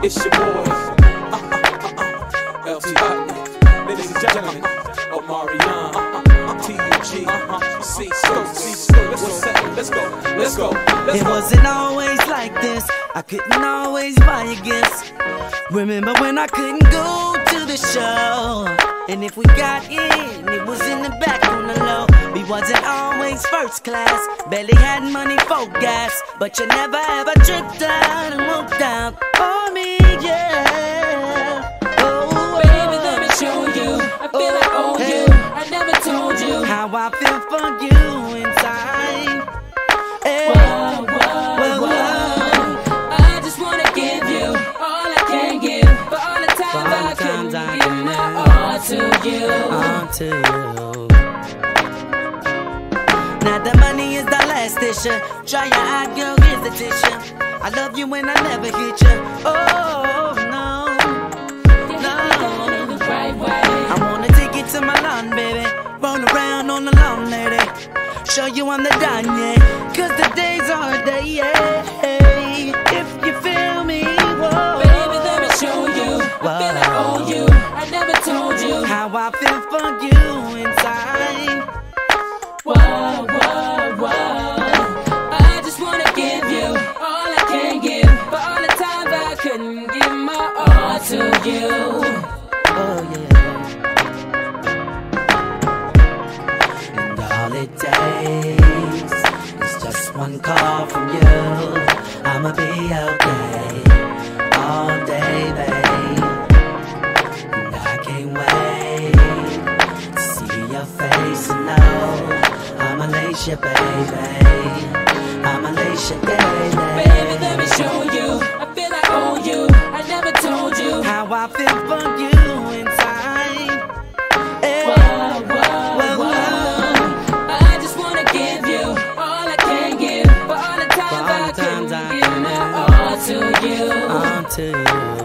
It's your boy, LT Hutton, ladies and gentlemen, Omarion, T.U.G, let's go. It wasn't always like this, I couldn't always buy a gift. Remember when I couldn't go to the show? And if we got in, it was in the back on the low. We wasn't always first class, barely had money for gas, but you never ever tripped out and walked out for me, yeah. Oh, baby, let me show you. I feel like I owe you. I never told you how I feel for you inside. Hey. Whoa, whoa, whoa. I just wanna give you all I can give, for all the times I couldn't give my all to you. All to you. Now the money is the last issue. Try your eye, girl, here's the tissue. I love you when I never hit you. Oh no, no. I wanna take you to my lawn, baby. Roll around on the lawn, lady. Show you I'm the Don, yeah. Cause the days are the yeah. If you feel me, whoa. Baby, let me show you. I feel like I owe you. I never told you how I feel for you inside. Whoa, whoa, whoa. I just wanna give you all I can give, for all the times I couldn't give my all to you. Oh yeah. And all it takes is just one call from you. I'ma be okay all day, babe. And I can't wait to see your face and know I'ma lace you, baby. I'ma lace you, baby. Baby, let me show you. I feel like I owe you. I never told you how I feel for you inside. Hey. Whoa, whoa, whoa. I just wanna give you all I can give, for all the times I couldn't give my all to you. All to you.